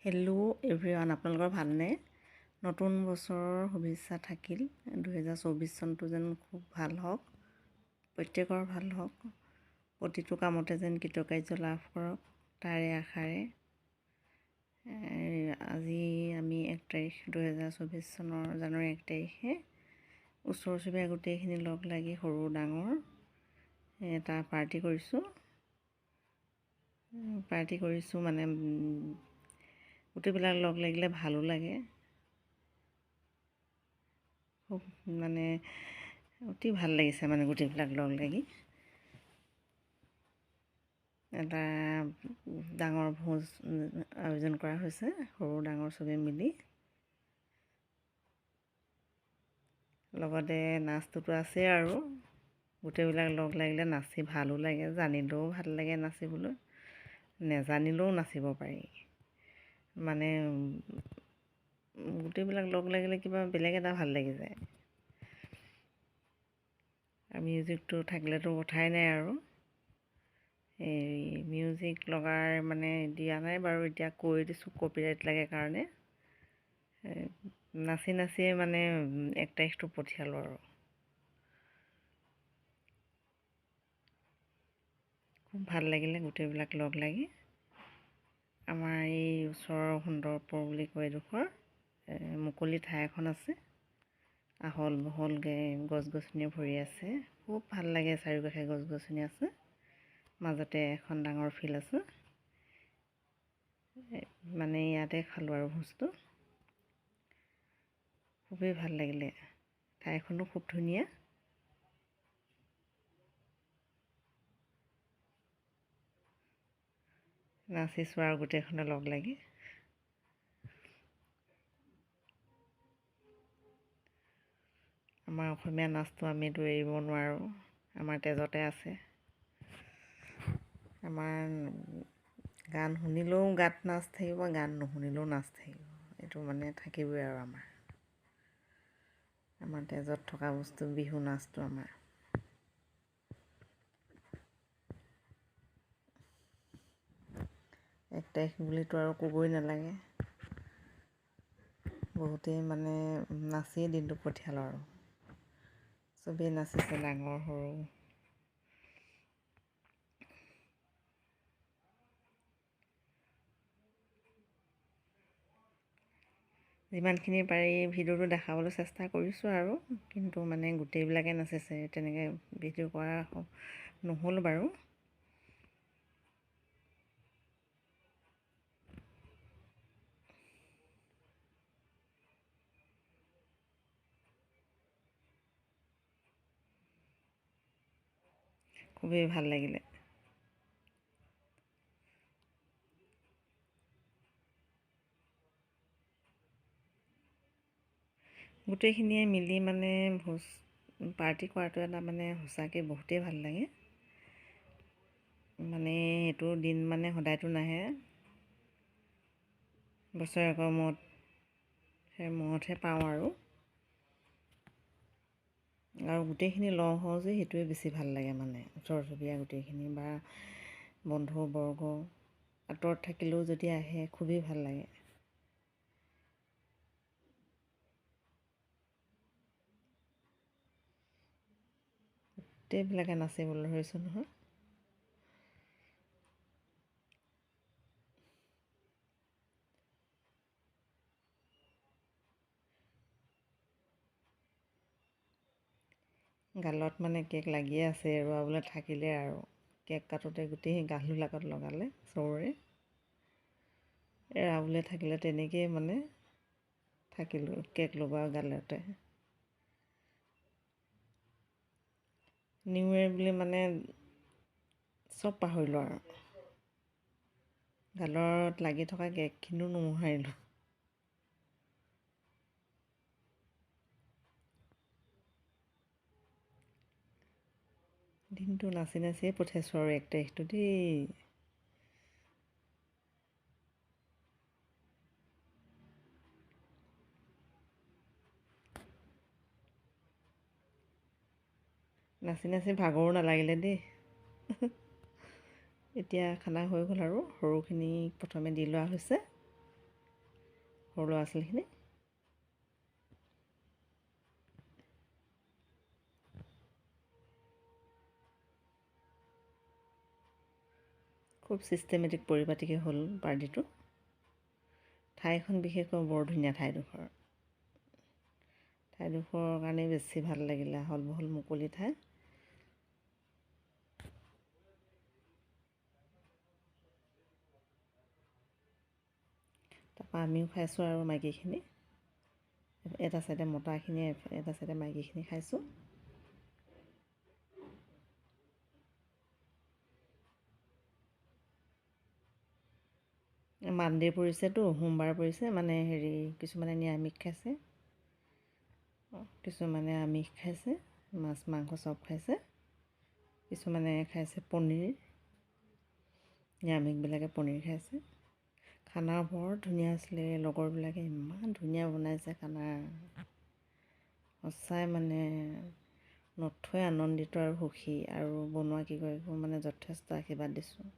Hello' everyone, আপোনালোকৰ ভালনে? নতুন বছৰৰ শুভেচ্ছা থাকিল। 2024 চনটো যেন খুব ভাল হওক, প্ৰত্যেকৰ ভাল হওক, প্ৰতিটো কামতে যেন কৃতকাৰ্য লাভ কৰক, তাৰে আশাৰে আজি আমি 1 তাৰিখ 2024 চনৰ জানুৱাৰী 1 তাৰিখে ওচৰ চুবুৰীয়া গোটেইখিনি লগ লাগি সৰু ডাঙৰ এটা পাৰ্টি কৰিছোঁ মানে গোটেইবিলাক লগ লাগিলে ভালো লাগে, খুব মানে অতি ভাল লাগিছে মানে গোটেইবিলাক লগ লাগি এটা ডাঙৰ ভোজ আয়োজন কৰা হৈছে, সৰু ডাঙৰ চবেই মিলি। লগতে নাচটোতো আছে আৰু গোটেইবিলাক লগ লাগিলে নাচি ভালো লাগে, জানিলেও ভাল লাগে নাচিবলৈ, নেজানিলেও নাচিব পাৰি। মানে গোটেইবিলাক লগ লাগিলে কিবা বেলেগ এটা ভাল লাগি যায়। আৰু মিউজিকটো থাকিলেতো কথাই নাই আৰু এই মিউজিক লগাৰ মানে দিয়া নাই বাৰু, এতিয়া কৈ দিছোঁ কপিৰাইট লাগে কাৰণে। নাচি নাচিয়ে মানে 1 তাৰিখটো পঠিয়ালোঁ আৰু খুব ভাল লাগিলে গোটেইবিলাক লগ লাগি। আমাৰ এই ওচৰৰ সুন্দৰপুৰ বুলি কয় এডোখৰ মুকলি ঠাই এখন আছে, আহল বহলকৈ গছ গছনিয়ে ভৰি আছে, খুব ভাল লাগে। চাৰিওকাষে গছ গছনি আছে, মাজতে এখন ডাঙৰ ফিল্ড আছে। মানে ইয়াতে খালোঁ আৰু ভোজটো, খুবেই ভাল লাগিলে। ঠাইখনো খুব ধুনীয়া। নাচিছোঁ আৰু গোটেইখনে লগ লাগি। আমাৰ অসমীয়া নাচটো আমিতো এৰিব নোৱাৰোঁ, আমাৰ তেজতে আছে। আমাৰ গান শুনিলেও গাত নাচ থাকিব, গান নুশুনিলেও নাচ থাকিব, এইটো মানে থাকিবই আৰু আমাৰ তেজত থকা বস্তু বিহু নাচটো আমাৰ। এক তাৰিখ বুলিতো আৰু ক'বই নালাগে, বহুতেই মানে নাচিয়ে দিনটো পঠিয়ালোঁ আৰু চবেই নাচিছে, ডাঙৰ সৰু। যিমানখিনি পাৰি ভিডিঅ'টো দেখাবলৈ চেষ্টা কৰিছোঁ আৰু, কিন্তু মানে গোটেইবিলাকে নাচিছে, তেনেকৈ ভিডিঅ' কৰা নহ'ল বাৰু। খুবেই ভাল লাগিলে। গোটেইখিনিয়ে মিলি মানে ভোজ পাৰ্টি কৰাটো এটা মানে সঁচাকৈ বহুতেই ভাল লাগে। মানে এইটো দিন মানে সদায়তো নাহে, বছৰেকৰ মূৰতহে পাওঁ আৰু গোটেইখিনি লগ হওঁ যে সেইটোৱে বেছি ভাল লাগে। মানে ওচৰ চুবুৰীয়া গোটেইখিনি বা বন্ধুবৰ্গ আঁতৰত থাকিলেও যদি আহে খুবেই ভাল লাগে। গোটেইবিলাকে নাচিবলৈ ধৰিছোঁ নহয়। গালত মানে কেক লাগিয়ে আছে, এৰুৱাবলৈ থাকিলে আৰু কেক কাটোতে গোটেই গালবিলাকত লগালে চবৰে, এৰাবলৈ থাকিলে তেনেকেই মানে থাকিলোঁ কেক লগোৱা গালতে। নিউ ইয়েৰ বুলি মানে চব পাহৰিলোঁ আৰু গালত লাগি থকা কেকখিনিও নোমোহাৰিলোঁ। দিনটো নাচি নাচিয়ে পঠিয়াইছোঁ আৰু 1 তাৰিখটো দেই। নাচি নাচি ভাগৰো নালাগিলে দেই। এতিয়া খানা হৈ গ'ল আৰু সৰুখিনিক প্ৰথমে দি লোৱা হৈছে। সৰু ল'ৰা ছোৱালীখিনি। খুব ছিষ্টেমেটিক পৰিপাটিকৈ হ'ল পাৰ্টিটো। ঠাইখন বিশেষকৈ বৰ ধুনীয়া ঠাইডোখৰ কাৰণেই বেছি ভাল লাগিলে। আহল বহল মুকলি ঠাই। তাৰপৰা আমিও খাইছোঁ আৰু মাইকীখিনি এটা চাইডে, মতাখিনিয়ে এটা চাইডে মাইকীখিনি খাইছোঁ। মানডে পৰিছেতো, সোমবাৰ পৰিছে, মানে কিছুমানে নিৰামিষ খাইছে, কিছুমানে আমিষ খাইছে, মাছ মাংস চব খাইছে। কিছুমানে খাইছে পনীৰ, নিৰামিষবিলাকে পনীৰ খাইছে। খানা বৰ ধুনীয়া আছিলে। লগৰবিলাকে ইমান ধুনীয়া বনাইছে খানা, সঁচাই মানে নথৈ আনন্দিত আৰু সুখী। আৰু বনোৱা কেইগৰাকীকো মানে যথেষ্ট আশীৰ্বাদ দিছোঁ।